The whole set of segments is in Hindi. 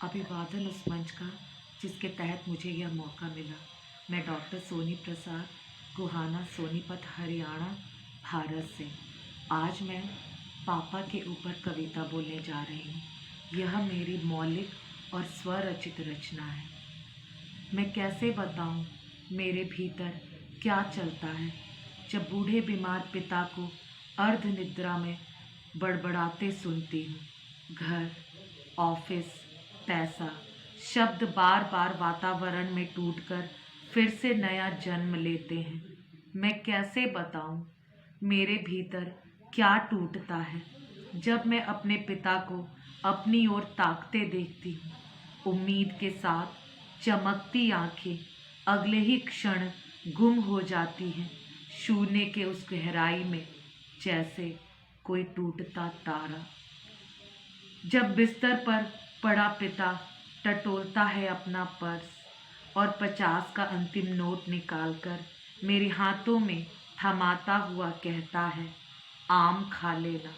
अभिवादन उस मंच का जिसके तहत मुझे यह मौका मिला। मैं डॉक्टर सोनी प्रसाद, गोहाना, सोनीपत, हरियाणा, भारत से। आज मैं पापा के ऊपर कविता बोलने जा रही हूँ। यह मेरी मौलिक और स्वरचित रचना है। मैं कैसे बताऊँ मेरे भीतर क्या चलता है जब बूढ़े बीमार पिता को अर्ध निद्रा में बड़बड़ाते सुनती हूँ। घर, ऑफिस, पैसा, शब्द बार बार वातावरण में टूटकर फिर से नया जन्म लेते हैं। मैं कैसे बताऊं मेरे भीतर क्या टूटता है जब मैं अपने पिता को अपनी ओर ताकते देखती हूँ। उम्मीद के साथ चमकती आंखें अगले ही क्षण गुम हो जाती हैं शून्य के उस गहराई में, जैसे कोई टूटता तारा। जब बिस्तर पर पड़ा पिता टटोलता है अपना पर्स और 50 का अंतिम नोट निकालकर मेरे हाथों में थमाता हुआ कहता है, आम खा लेना।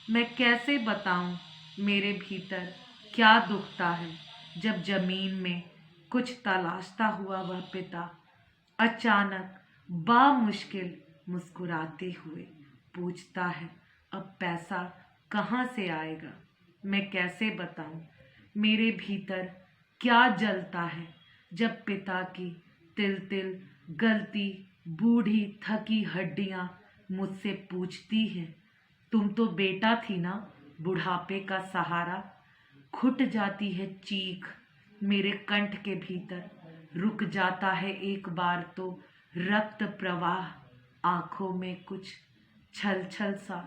मैं कैसे बताऊं मेरे भीतर क्या दुखता है जब जमीन में कुछ तलाशता हुआ वह पिता अचानक बामुश्किल मुस्कुराते हुए पूछता है, अब पैसा कहाँ से आएगा। मैं कैसे बताऊं मेरे भीतर क्या जलता है जब पिता की तिल तिल गलती बूढ़ी थकी हड्डियां मुझसे पूछती हैं, तुम तो बेटा थी ना बुढ़ापे का सहारा। घुट जाती है चीख मेरे कंठ के भीतर, रुक जाता है एक बार तो रक्त प्रवाह, आंखों में कुछ छल छल सा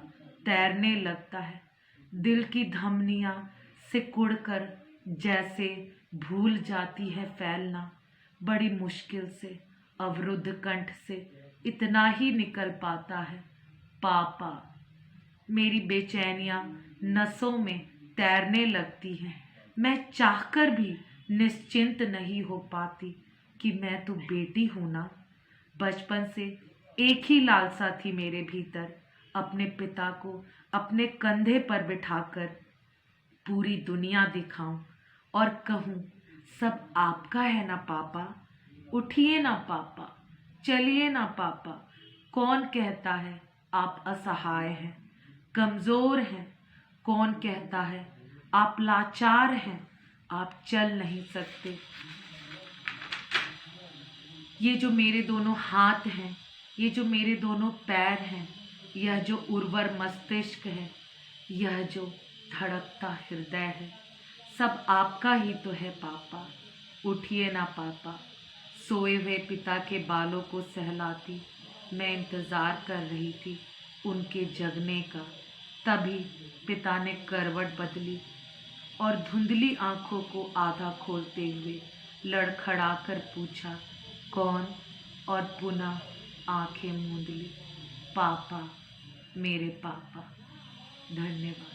तैरने लगता है। दिल की धमनियां सिकुड़कर जैसे भूल जाती है फैलना। बड़ी मुश्किल से अवरुद्ध कंठ से इतना ही निकल पाता है, पापा। मेरी बेचैनियां नसों में तैरने लगती हैं। मैं चाहकर भी निश्चिंत नहीं हो पाती कि मैं तो बेटी हूं ना। बचपन से एक ही लालसा थी मेरे भीतर, अपने पिता को अपने कंधे पर बिठाकर पूरी दुनिया दिखाऊं और कहूं, सब आपका है ना पापा। उठिए ना पापा, चलिए ना पापा। कौन कहता है आप असहाय हैं, कमज़ोर हैं। कौन कहता है आप लाचार हैं, आप चल नहीं सकते। ये जो मेरे दोनों हाथ हैं, ये जो मेरे दोनों पैर हैं, यह जो उर्वर मस्तिष्क है, यह जो धड़कता हृदय है, सब आपका ही तो है पापा। उठिए ना पापा। सोए हुए पिता के बालों को सहलाती मैं इंतज़ार कर रही थी उनके जगने का। तभी पिता ने करवट बदली और धुंधली आंखों को आधा खोलते हुए लड़खड़ा कर पूछा, कौन। और पुनः आंखें मूंद ली, पापा, मेरे पापा। धन्यवाद।